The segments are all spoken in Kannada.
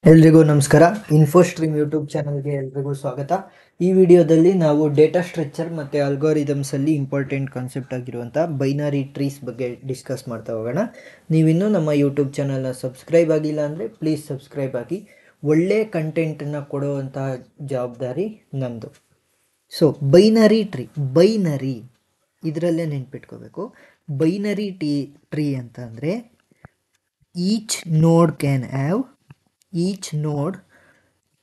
ಎಲ್ರಿಗೂ ನಮಸ್ಕಾರ. ಇನ್ಫೋಸ್ಟ್ರೀಮ್ ಯೂಟ್ಯೂಬ್ ಚಾನಲ್ಗೆ ಎಲ್ರಿಗೂ ಸ್ವಾಗತ. ಈ ವಿಡಿಯೋದಲ್ಲಿ ನಾವು ಡೇಟಾ ಸ್ಟ್ರಕ್ಚರ್ ಮತ್ತು ಅಲ್ಗೋರಿದಮ್ಸಲ್ಲಿ ಇಂಪಾರ್ಟೆಂಟ್ ಕಾನ್ಸೆಪ್ಟ್ ಆಗಿರುವಂಥ ಬೈನರಿ ಟ್ರೀಸ್ ಬಗ್ಗೆ ಡಿಸ್ಕಸ್ ಮಾಡ್ತಾ ಹೋಗೋಣ. ನೀವಿನ್ನೂ ನಮ್ಮ ಯೂಟ್ಯೂಬ್ ಚಾನಲ್ನ ಸಬ್ಸ್ಕ್ರೈಬ್ ಆಗಿಲ್ಲ ಅಂದರೆ ಪ್ಲೀಸ್ ಸಬ್ಸ್ಕ್ರೈಬ್ ಆಗಿ. ಒಳ್ಳೆ ಕಂಟೆಂಟನ್ನು ಕೊಡುವಂಥ ಜವಾಬ್ದಾರಿ ನಮ್ಮದು. ಸೊ ಬೈನರಿ ಇದರಲ್ಲೇ ನೆನ್ಪಿಟ್ಕೋಬೇಕು. ಬೈನರಿ ಟ್ರೀ ಅಂತ ಅಂದರೆ each node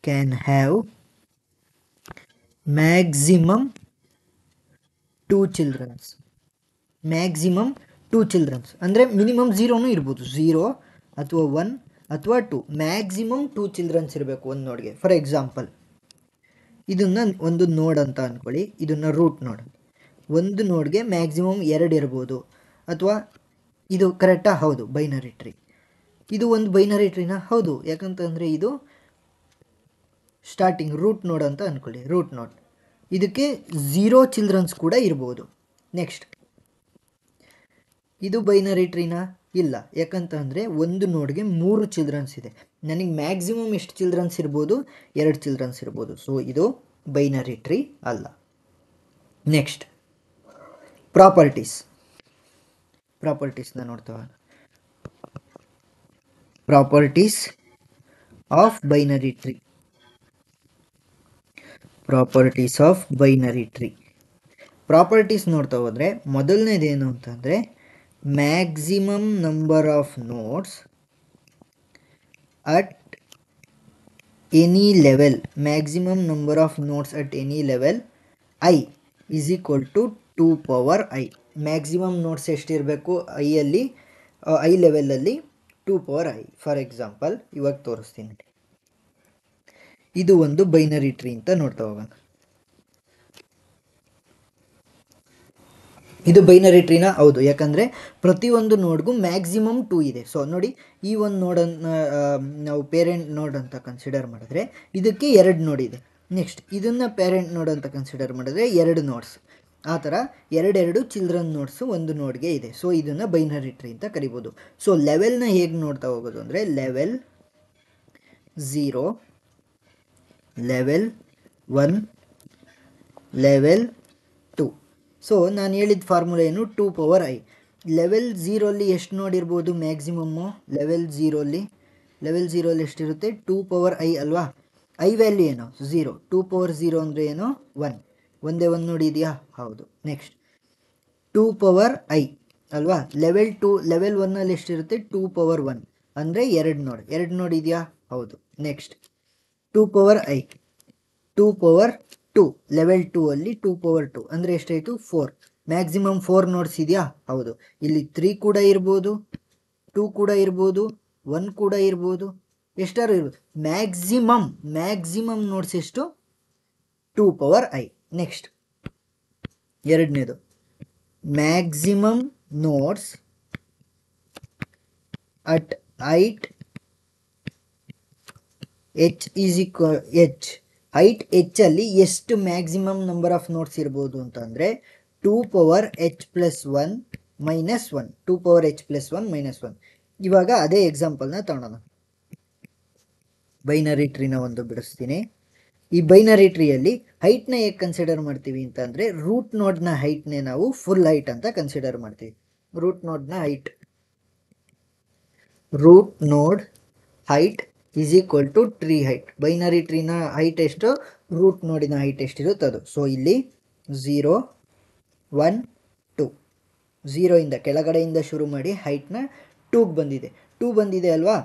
can have maximum two children. ಅಂದರೆ ಮಿನಿಮಮ್ 0 ಇರ್ಬೋದು, 0 ಅಥವಾ 1 ಅಥವಾ 2, ಮ್ಯಾಕ್ಸಿಮಮ್ 2 ಚಿಲ್ಡ್ರನ್ಸ್ ಇರಬೇಕು ಒಂದು ನೋಡ್ಗೆ. ಫಾರ್ ಎಕ್ಸಾಂಪಲ್ ಇದನ್ನು ಒಂದು ನೋಡ್ ಅಂತ ಅಂದ್ಕೊಳ್ಳಿ, ಇದನ್ನು ರೂಟ್ ನೋಡ್. ಒಂದು ನೋಡ್ಗೆ ಮ್ಯಾಕ್ಸಿಮಮ್ 2 ಇರ್ಬೋದು, ಅಥವಾ ಇದು ಕರೆಕ್ಟಾ? ಹೌದು, ಬೈನರಿ ಟ್ರೀ. ಇದು ಒಂದು ಬೈನರಿ ಟ್ರೀನಾ? ಹೌದು. ಯಾಕಂತಂದರೆ ಇದು ಸ್ಟಾರ್ಟಿಂಗ್ ರೂಟ್ ನೋಡ್ ಅಂತ ಅಂದ್ಕೊಳ್ಳಿ, ರೂಟ್ ನೋಡ್. ಇದಕ್ಕೆ 0 ಚಿಲ್ಡ್ರನ್ಸ್ ಕೂಡ ಇರ್ಬೋದು. ನೆಕ್ಸ್ಟ್, ಇದು ಬೈನರಿ ಟ್ರೀನಾ? ಇಲ್ಲ. ಯಾಕಂತಂದರೆ ಒಂದು ನೋಡ್ಗೆ 3 ಚಿಲ್ಡ್ರನ್ಸ್ ಇದೆ. ನನಗೆ ಮ್ಯಾಕ್ಸಿಮಮ್ ಎಷ್ಟು ಚಿಲ್ಡ್ರನ್ಸ್ ಇರ್ಬೋದು? 2 ಚಿಲ್ಡ್ರನ್ಸ್ ಇರ್ಬೋದು. ಸೊ ಇದು ಬೈನರಿ ಟ್ರೀ ಅಲ್ಲ. ನೆಕ್ಸ್ಟ್, ಪ್ರಾಪರ್ಟೀಸ್ನ ನೋಡ್ತೇವೆ. Properties of binary tree. Properties ನೋಡ್ತಾ ಹೋದರೆ ಮೊದಲನೇದೇನು ಅಂತಂದರೆ maximum number of nodes at any level. Maximum number of nodes at any level I is equal to 2 power I. Maximum nodes ಎಷ್ಟಿರಬೇಕು ಐ ಲೆವೆಲಲ್ಲಿ? 2 ಪವರ್ ಐ. ಫಾರ್ ಎಕ್ಸಾಂಪಲ್ ಇವಾಗ ತೋರಿಸ್ತೀನಿ. ಇದು ಒಂದು ಬೈನರಿ ಟ್ರೀ ಅಂತ ನೋಡ್ತಾ ಹೋಗೋಣ. ಇದು ಬೈನರಿ ಟ್ರೀನಾ? ಹೌದು. ಯಾಕಂದರೆ ಪ್ರತಿಯೊಂದು ನೋಡ್ಗೂ ಮ್ಯಾಕ್ಸಿಮಮ್ 2 ಇದೆ. ಸೊ ನೋಡಿ, ಈ ಒಂದು ನೋಡನ್ನು ನಾವು ಪೇರೆಂಟ್ ನೋಡ್ ಅಂತ ಕನ್ಸಿಡರ್ ಮಾಡಿದ್ರೆ ಇದಕ್ಕೆ 2 ನೋಡ್ ಇದೆ. ನೆಕ್ಸ್ಟ್, ಇದನ್ನು ಪೇರೆಂಟ್ ನೋಡ್ ಅಂತ ಕನ್ಸಿಡರ್ ಮಾಡಿದ್ರೆ 2 ನೋಡ್ಸ್. ಆ ಥರ 2 ಚಿಲ್ಡ್ರನ್ ನೋಡ್ಸು ಒಂದು ನೋಡ್ಗೆ ಇದೆ. ಸೊ ಇದನ್ನು ಬೈನರಿ ಟ್ರೀ ಅಂತ ಕರಿಬೋದು. ಸೊ ಲೆವೆಲ್ನ ಹೇಗೆ ನೋಡ್ತಾ ಹೋಗೋದು ಅಂದರೆ ಲೆವೆಲ್ 0, ಲೆವೆಲ್ 1, ಲೆವೆಲ್ 2. ಸೊ ನಾನು ಹೇಳಿದ ಫಾರ್ಮುಲಾ ಏನು? 2 ಪವರ್ ಐ. ಲೆವೆಲ್ 0ಅಲ್ಲಿ ಎಷ್ಟು ನೋಡಿರ್ಬೋದು ಮ್ಯಾಕ್ಸಿಮಮ್ಮು? ಲೆವೆಲ್ 0ಅಲ್ಲಿ ಎಷ್ಟಿರುತ್ತೆ? 2 ಪವರ್ ಐ ಅಲ್ವಾ? ಐ ವ್ಯಾಲ್ಯೂ ಏನು? 0. 2 ಪವರ್ 0 ಅಂದರೆ ಏನು? 1. ಒಂದೇ ಒಂದು ನೋಡಿದೆಯಾ? ಹೌದು. ನೆಕ್ಸ್ಟ್, 2 ಪವರ್ ಐ ಅಲ್ವಾ? ಲೆವೆಲ್ 1ಅಲ್ಲಿ ಎಷ್ಟಿರುತ್ತೆ? 2 ಪವರ್ 1 ಅಂದರೆ 2 ನೋಡ್ ಇದೆಯಾ? ಹೌದು. Next, 2 power i, 2 power 2. Level 2ಅಲ್ಲಿ 2 ಪವರ್ 2 ಅಂದರೆ ಎಷ್ಟಾಯಿತು? 4. ಮ್ಯಾಕ್ಸಿಮಮ್ 4 ನೋಡ್ಸ್ ಇದೆಯಾ? ಹೌದು. ಇಲ್ಲಿ 3 ಕೂಡ ಇರ್ಬೋದು, 2 ಕೂಡ ಇರ್ಬೋದು, 1 ಕೂಡ ಇರ್ಬೋದು, ಎಷ್ಟಾರು ಇರ್ಬೋದು. ಮ್ಯಾಕ್ಸಿಮಮ್ ನೋಡ್ಸ್ ಎಷ್ಟು? 2 ಪವರ್ ಐ. ನೆಕ್ಸ್ಟ್, ಎರಡನೇದು maximum notes at height h is equal height ಅಲ್ಲಿ ಎಷ್ಟು ಮ್ಯಾಕ್ಸಿಮಮ್ ನಂಬರ್ ಆಫ್ ನೋಟ್ಸ್ ಇರ್ಬೋದು ಅಂತಂದರೆ 2 power h plus 1 minus 1. 2 power h plus 1 minus 1. ಇವಾಗ ಅದೇ ಎಕ್ಸಾಂಪಲ್ನ ತಗೊಳ್ಳೋಣ. ಬೈನರಿ ಟ್ರೀನ ಒಂದು ಬಿಡಿಸ್ತೀನಿ. ಈ ಬೈನರಿ ಟ್ರೀಯಲ್ಲಿ ಹೈಟ್ನ ಹೇಗೆ ಕನ್ಸಿಡರ್ ಮಾಡ್ತೀವಿ ಅಂತಂದರೆ ರೂಟ್ ನೋಡ್ನ ಹೈಟ್ನೇ ನಾವು ಫುಲ್ ಹೈಟ್ ಅಂತ ಕನ್ಸಿಡರ್ ಮಾಡ್ತೀವಿ. Root node height is equal to tree height. Binary ಟ್ರೀನ ಹೈಟ್ ಎಷ್ಟು? ರೂಟ್ ನೋಡಿನ ಹೈಟ್ ಎಷ್ಟಿರುತ್ತೆ ಅದು. ಸೊ ಇಲ್ಲಿ 0, 1, 2. 0 ಇಂದ ಕೆಳಗಡೆಯಿಂದ ಶುರು ಮಾಡಿ ಹೈಟ್ನ 2ಗೆ ಬಂದಿದೆ ಅಲ್ವಾ?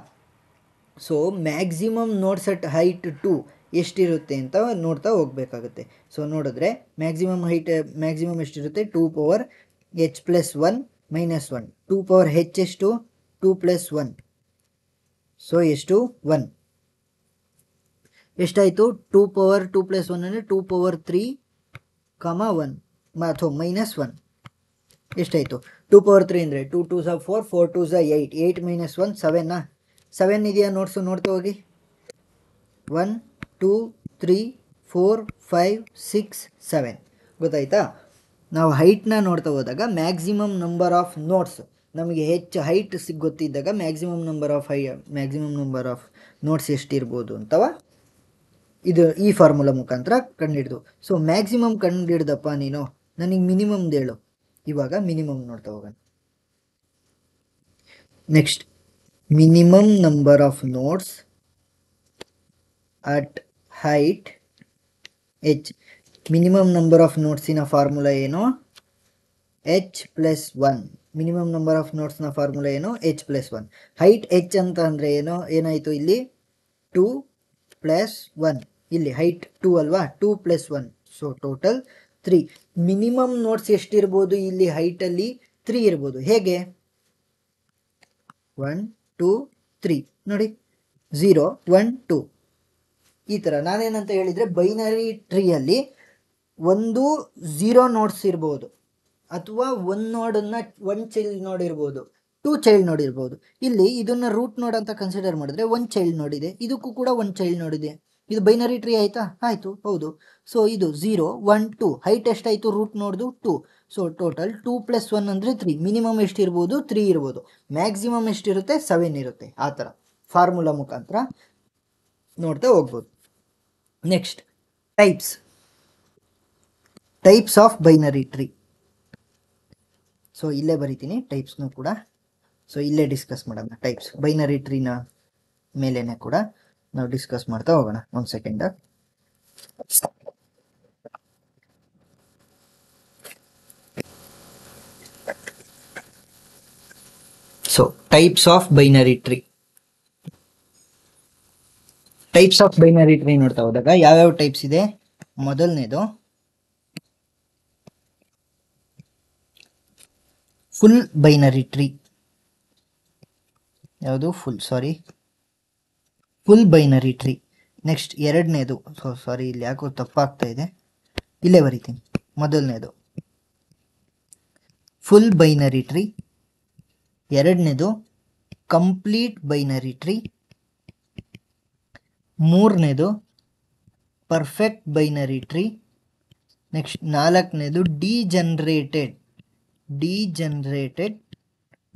So maximum notes at height 2 ಎಷ್ಟಿರುತ್ತೆ ಅಂತ ನೋಡ್ತಾ ಹೋಗಬೇಕಾಗುತ್ತೆ. ಸೊ ನೋಡಿದ್ರೆ ಮ್ಯಾಕ್ಸಿಮಮ್ ಎಷ್ಟಿರುತ್ತೆ? 2 power h plus 1 minus 1. 2 power h ಎಷ್ಟು? 2 ಪ್ಲಸ್ 1. ಸೊ ಎಷ್ಟು? 1. ಎಷ್ಟಾಯಿತು? 2 ಪವರ್ 2 ಪ್ಲಸ್ 1 ಅಂದರೆ 2 ಪವರ್ 3, 1 ಅಥವಾ ಮೈನಸ್ 1. ಎಷ್ಟಾಯಿತು? 2 ಪವರ್ 3 ಅಂದರೆ 2 2s 4, 4 2s 8, 8 ಮೈನಸ್ 1 7. 7 ಇದೆಯಾ? ನೋಡ್ತಾ ಹೋಗಿ. 1 2 3 4 5 6 7. ಗೊತ್ತಾಯ್ತಾ? ನಾವು ಹೈಟ್ನ ನೋಡ್ತಾ ಹೋದಾಗ ಮ್ಯಾಕ್ಸಿಮಮ್ ನಂಬರ್ ಆಫ್ ನೋಟ್ಸ್ ನಮಗೆ ಹೆಚ್ಚು ಹೈಟ್ ಗೊತ್ತಿದ್ದಾಗ ಮ್ಯಾಕ್ಸಿಮಮ್ ನಂಬರ್ ಆಫ್ ನೋಟ್ಸ್ ಎಷ್ಟಿರ್ಬೋದು ಅಂತವ ಇದು ಈ ಫಾರ್ಮುಲಾ ಮುಖಾಂತರ ಕಂಡುಹಿಡ್ದು. ಸೊ ಮ್ಯಾಕ್ಸಿಮಮ್ ಕಂಡುಹಿಡ್ದಪ್ಪ ನೀನು, ನನಗೆ ಮಿನಿಮಮ್ದು ಹೇಳು. ಇವಾಗ ಮಿನಿಮಮ್ ನೋಡ್ತಾ ಹೋಗೋಣ. Next, minimum number of nodes at height h. Minimum number of ನೋಟ್ಸಿನ ಫಾರ್ಮುಲಾ ಏನು? h+1. ಮಿನಿಮಮ್ ನಂಬರ್ ಆಫ್ ನೋಟ್ಸ್ನ ಫಾರ್ಮುಲಾ ಏನು? h+1. ಹೈಟ್ h ಅಂತ ಅಂದರೆ ಏನಾಯಿತು ಇಲ್ಲಿ? 2+1. ಇಲ್ಲಿ ಹೈಟ್ 2 ಅಲ್ವಾ? 2+1, ಸೊ ಟೋಟಲ್ 3. ಮಿನಿಮಮ್ ನೋಟ್ಸ್ ಎಷ್ಟಿರ್ಬೋದು ಇಲ್ಲಿ? ಹೈಟಲ್ಲಿ 3 ಇರ್ಬೋದು. ಹೇಗೆ? 1 2 3 ನೋಡಿ, 0 1 2 ಈ ಥರ. ನಾನೇನಂತ ಹೇಳಿದರೆ, ಬೈನರಿ ಟ್ರೀಯಲ್ಲಿ ಒಂದು 0 ನೋಟ್ಸ್ ಇರ್ಬೋದು, ಅಥವಾ ಒಂದು ಚೈಲ್ಡ್ ನೋಡ್ ಇರ್ಬೋದು, 2 ಚೈಲ್ಡ್ ನೋಡ್ ಇರ್ಬೋದು. ಇಲ್ಲಿ ಇದನ್ನು ರೂಟ್ ನೋಡ್ ಅಂತ ಕನ್ಸಿಡರ್ ಮಾಡಿದ್ರೆ 1 ಚೈಲ್ಡ್ ನೋಡಿದೆ, ಇದಕ್ಕೂ ಕೂಡ 1 ಚೈಲ್ಡ್ ನೋಡಿದೆ. ಇದು ಬೈನರಿ ಟ್ರೀ ಆಯಿತಾ? ಆಯಿತು, ಹೌದು. ಸೊ ಇದು 0 1 2, ಹೈಟ್ ಎಷ್ಟಾಯಿತು ರೂಟ್ ನೋಡ್ದು? 2. ಸೊ ಟೋಟಲ್ 2+1 ಅಂದರೆ 3. ಮಿನಿಮಮ್ ಎಷ್ಟಿರ್ಬೋದು? 3 ಇರ್ಬೋದು. ಮ್ಯಾಕ್ಸಿಮಮ್ ಎಷ್ಟಿರುತ್ತೆ? 7 ಇರುತ್ತೆ. ಆ ಥರ ಫಾರ್ಮುಲಾ ಮುಖಾಂತರ ನೋಡ್ತಾ ಹೋಗ್ಬೋದು. Next, types of binary tree. So ಇಲ್ಲೇ ಬರಿತೀನಿ ಟೈಪ್ಸ್ನೂ ಕೂಡ. ಸೊ ಇಲ್ಲೇ ಡಿಸ್ಕಸ್ ಮಾಡೋಣ ಟೈಪ್ಸ್. ಬೈನರಿ ಟ್ರೀನ ಮೇಲೇನೆ ಕೂಡ ನಾವು ಡಿಸ್ಕಸ್ ಮಾಡ್ತಾ ಹೋಗೋಣ. ಒಂದು second. So types of binary tree. Types of binary tree ನೋಡ್ತಾ ಹೋದಾಗ ಯಾವ್ಯಾವ ಟೈಪ್ಸ್ ಇದೆ? ಮೊದಲನೇದು ಫುಲ್ ಬೈನರಿ ಟ್ರೀ. ಯಾವುದು? Full binary tree. ನೆಕ್ಸ್ಟ್ ಎರಡನೇದು, ಇಲ್ಲಿ ಯಾಕೋ ತಪ್ಪಾಗ್ತಾ ಇದೆ, ಇಲ್ಲೇ ಬರಿತೀನಿ. ಮೊದಲನೇದು ಫುಲ್ ಬೈನರಿ ಟ್ರೀ, ಎರಡನೇದು ಕಂಪ್ಲೀಟ್ ಬೈನರಿ ಟ್ರೀ, ಮೂರನೇದು ಪರ್ಫೆಕ್ಟ್ ಬೈನರಿ ಟ್ರೀ, ನೆಕ್ಸ್ಟ್ ನಾಲ್ಕನೇದು ಡಿಜನರೇಟೆಡ್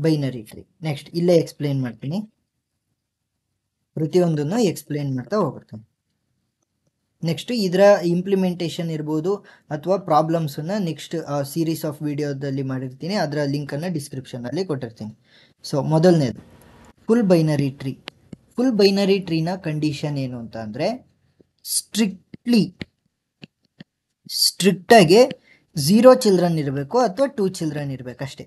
ಬೈನರಿ ಟ್ರೀ. ನೆಕ್ಸ್ಟ್ ಇಲ್ಲೇ ಎಕ್ಸ್ಪ್ಲೇನ್ ಮಾಡ್ತೀನಿ, ಪ್ರತಿಯೊಂದನ್ನು ಎಕ್ಸ್ಪ್ಲೇನ್ ಮಾಡ್ತಾ ಹೋಗ್ಬಿಡ್ತೀನಿ. ನೆಕ್ಸ್ಟ್ ಇದರ ಇಂಪ್ಲಿಮೆಂಟೇಷನ್ ಇರ್ಬೋದು ಅಥವಾ ಪ್ರಾಬ್ಲಮ್ಸನ್ನು ನೆಕ್ಸ್ಟ್ ಸೀರೀಸ್ ಆಫ್ ವಿಡಿಯೋದಲ್ಲಿ ಮಾಡಿರ್ತೀನಿ, ಅದರ ಲಿಂಕನ್ನು ಡಿಸ್ಕ್ರಿಪ್ಷನಲ್ಲಿ ಕೊಟ್ಟಿರ್ತೀನಿ. ಸೊ ಮೊದಲನೇದು full binary tree. Full binary ಟ್ರೀನ ಕಂಡೀಷನ್ ಏನು ಅಂತ ಅಂದರೆ, ಸ್ಟ್ರಿಕ್ಟಾಗಿ 0 ಚಿಲ್ಡ್ರನ್ ಇರಬೇಕು ಅಥವಾ 2 ಚಿಲ್ಡ್ರನ್ ಇರಬೇಕಷ್ಟೇ.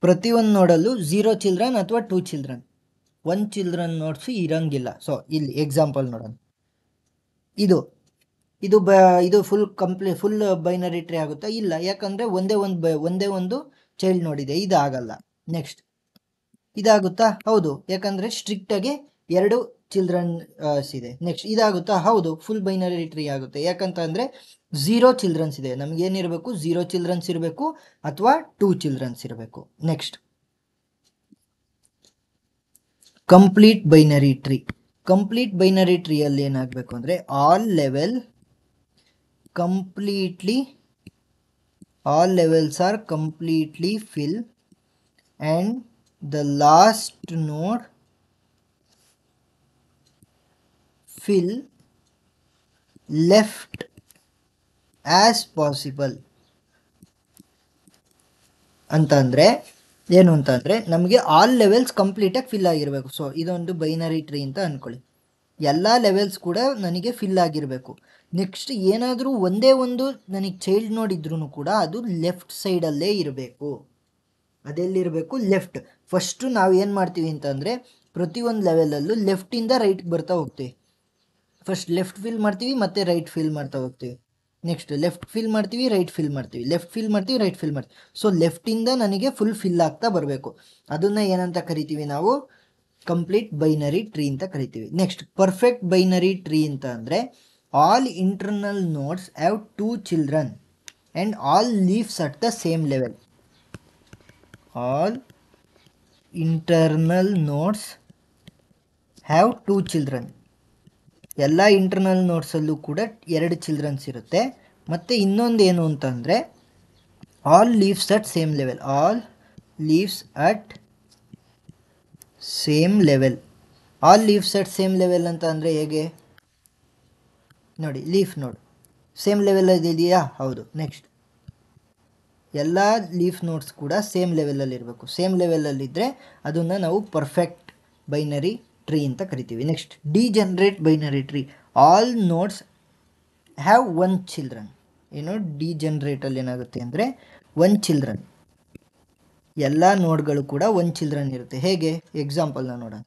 ಪ್ರತಿಯೊಂದು ನೋಡಲು 0 ಚಿಲ್ಡ್ರನ್ ಅಥವಾ 2 ಚಿಲ್ಡ್ರನ್, 1 ಚಿಲ್ಡ್ರನ್ ನೋಟ್ಸ್ ಇರಂಗಿಲ್ಲ. ಸೊ ಇಲ್ಲಿ ಎಕ್ಸಾಂಪಲ್ ನೋಡೋಣ. ಇದು ಫುಲ್ ಬೈನರಿ ಟ್ರೀ ಆಗುತ್ತಾ? ಇಲ್ಲ, ಯಾಕಂದರೆ ಒಂದೇ ಒಂದು ಚೈಲ್ಡ್ ನೋಡಿದೆ, ಇದು ಆಗಲ್ಲ. ನೆಕ್ಸ್ಟ್ ಇದಾಗುತ್ತಾ? ಹೌದು, ಯಾಕಂದರೆ ಸ್ಟ್ರಿಕ್ಟಾಗಿ 2 ಚಿಲ್ಡ್ರನ್ಸ್ ಇದೆ. ನೆಕ್ಸ್ಟ್ ಇದಾಗುತ್ತಾ? ಹೌದು, ಫುಲ್ ಬೈನರಿ ಟ್ರೀ ಆಗುತ್ತೆ. ಯಾಕಂತ ಅಂದರೆ 0 ಚಿಲ್ಡ್ರನ್ಸ್ ಇದೆ. ನಮಗೇನಿರಬೇಕು? 0 ಚಿಲ್ಡ್ರನ್ಸ್ ಇರಬೇಕು ಅಥವಾ 2 ಚಿಲ್ಡ್ರನ್ಸ್ ಇರಬೇಕು. Next complete binary tree. Complete binary ಟ್ರೀಯಲ್ಲಿ ಏನಾಗಬೇಕು ಅಂದರೆ, all levels are completely fill and the last node fill left as possible. ಅಂತಂದರೆ ಏನು ಅಂತಂದರೆ, ನಮಗೆ ಆಲ್ ಲೆವೆಲ್ಸ್ ಕಂಪ್ಲೀಟಾಗಿ ಫಿಲ್ ಆಗಿರಬೇಕು. ಸೊ ಇದೊಂದು ಬೈನರಿ ಟ್ರೀ ಅಂತ ಅಂದ್ಕೊಳ್ಳಿ. ಎಲ್ಲ ಲೆವೆಲ್ಸ್ ಕೂಡ ನನಗೆ ಫಿಲ್ ಆಗಿರಬೇಕು. ನೆಕ್ಸ್ಟ್ ಏನಾದರೂ ಒಂದೇ ಒಂದು ನನಗೆ ಚೈಲ್ಡ್ ನೋಡಿದ್ರೂ ಕೂಡ ಅದು ಲೆಫ್ಟ್ ಸೈಡಲ್ಲೇ ಇರಬೇಕು. ಅದೆಲ್ಲಿರಬೇಕು? ಲೆಫ್ಟ್. ಫಸ್ಟು ನಾವು ಏನು ಮಾಡ್ತೀವಿ ಅಂತಂದರೆ, ಪ್ರತಿಯೊಂದು ಲೆವೆಲಲ್ಲೂ ಲೆಫ್ಟಿಂದ ರೈಟ್ಗೆ ಬರ್ತಾ ಹೋಗ್ತೀವಿ. ಫಸ್ಟ್ ಲೆಫ್ಟ್ ಫಿಲ್ ಮಾಡ್ತೀವಿ, ಮತ್ತು ರೈಟ್ ಫಿಲ್ ಮಾಡ್ತಾ ಹೋಗ್ತೀವಿ. ನೆಕ್ಸ್ಟ್ ಲೆಫ್ಟ್ ಫಿಲ್ ಮಾಡ್ತೀವಿ, ರೈಟ್ ಫಿಲ್ ಮಾಡ್ತೀವಿ, ಲೆಫ್ಟ್ ಫಿಲ್ ಮಾಡ್ತೀವಿ, ರೈಟ್ ಫಿಲ್ ಮಾಡ್ತೀವಿ. ಸೊ ಲೆಫ್ಟಿಂದ ನನಗೆ ಫುಲ್ ಫಿಲ್ ಆಗ್ತಾ ಬರಬೇಕು. ಅದನ್ನು ಏನಂತ ಕರಿತೀವಿ ನಾವು? ಕಂಪ್ಲೀಟ್ ಬೈನರಿ ಟ್ರೀ ಅಂತ ಕರಿತೀವಿ. ನೆಕ್ಸ್ಟ್ ಪರ್ಫೆಕ್ಟ್ ಬೈನರಿ ಟ್ರೀ ಅಂತ ಅಂದರೆ, all internal notes have 2 children and all leaves at the same level. All internal notes have 2 children. ಎಲ್ಲ ಇಂಟರ್ನಲ್ ನೋಟ್ಸಲ್ಲೂ ಕೂಡ 2 ಚಿಲ್ಡ್ರನ್ಸ್ ಇರುತ್ತೆ. ಮತ್ತು ಇನ್ನೊಂದು ಏನು ಅಂತಂದರೆ, all leaves at same level. All leaves at same level. All leaves at same level ಅಂತ ಅಂದರೆ ಹೇಗೆ ನೋಡಿ, ಲೀಫ್ ನೋಡು ಸೇಮ್ ಲೆವೆಲಲ್ಲಿ ಇದೆಯಾ? ಹೌದು. ನೆಕ್ಸ್ಟ್ ಎಲ್ಲ ಲೀಫ್ ನೋಟ್ಸ್ ಕೂಡ ಸೇಮ್ ಲೆವೆಲಲ್ಲಿ ಇರಬೇಕು. ಸೇಮ್ ಲೆವೆಲಲ್ಲಿದ್ದರೆ ಅದನ್ನು ನಾವು ಪರ್ಫೆಕ್ಟ್ ಬೈನರಿ ಟ್ರೀ ಅಂತ ಕರಿತೀವಿ. Next degenerate binary tree. All notes have one children. ಏನು ಡಿಜನರೇಟಲ್ಲಿ ಏನಾಗುತ್ತೆ ಅಂದರೆ ಒನ್ ಚಿಲ್ಡ್ರನ್, ಎಲ್ಲ ನೋಡ್ಗಳು ಕೂಡ ಒನ್ ಚಿಲ್ಡ್ರನ್ ಇರುತ್ತೆ. ಹೇಗೆ? ಎಕ್ಸಾಂಪಲ್ನ ನೋಡೋಣ.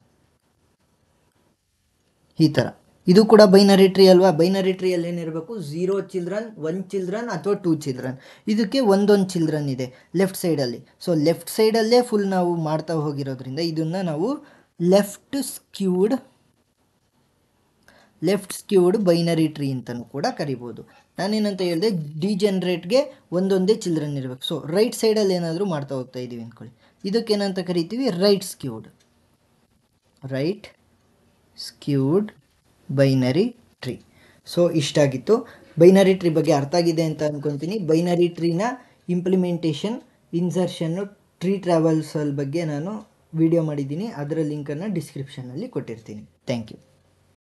ಈ ಥರ ಇದು ಕೂಡ ಬೈನರಿ ಟ್ರೀ ಅಲ್ವಾ? ಬೈನರಿ ಟ್ರೀಯಲ್ಲಿ ಏನಿರಬೇಕು? 0 ಚಿಲ್ಡ್ರನ್, 1 ಚಿಲ್ಡ್ರನ್ ಅಥವಾ 2 ಚಿಲ್ಡ್ರನ್. ಇದಕ್ಕೆ ಒಂದೊಂದು ಚಿಲ್ಡ್ರನ್ ಇದೆ ಲೆಫ್ಟ್ ಸೈಡಲ್ಲಿ. ಸೊ ಲೆಫ್ಟ್ ಸೈಡಲ್ಲೇ ಫುಲ್ ನಾವು ಮಾಡ್ತಾ ಹೋಗಿರೋದ್ರಿಂದ ಇದನ್ನು ನಾವು ಲೆಫ್ಟ್ ಸ್ಕ್ಯೂಡ್ ಬೈನರಿ ಟ್ರೀ ಅಂತಲೂ ಕೂಡ ಕರಿಬೋದು. ನಾನೇನಂತ ಹೇಳಿದೆ, ಡಿಜನರೇಟ್ಗೆ ಒಂದೊಂದೇ ಚಿಲ್ಡ್ರನ್ ಇರಬೇಕು. ಸೊ ರೈಟ್ ಸೈಡಲ್ಲಿ ಏನಾದರೂ ಮಾಡ್ತಾ ಹೋಗ್ತಾ ಇದ್ದೀವಿ ಅಂದ್ಕೊಳ್ಳಿ, ಇದಕ್ಕೇನಂತ ಕರಿತೀವಿ? Right skewed binary tree. So ಇಷ್ಟಾಗಿತ್ತು. ಬೈನರಿ ಟ್ರೀ ಬಗ್ಗೆ ಅರ್ಥ ಆಗಿದೆ ಅಂತ ಅಂದ್ಕೊತೀನಿ. ಬೈನರಿ ಟ್ರೀನ ಇಂಪ್ಲಿಮೆಂಟೇಷನ್, ಇನ್ಸರ್ಷನ್ನು, ಟ್ರೀ ಟ್ರಾವಲ್ಸಲ್ ಬಗ್ಗೆ ನಾನು ವಿಡಿಯೋ ಮಾಡಿದ್ದೀನಿ. ಅದರ ಲಿಂಕನ್ನು ಡಿಸ್ಕ್ರಿಪ್ಷನಲ್ಲಿ ಕೊಟ್ಟಿರ್ತೀನಿ. Thank you.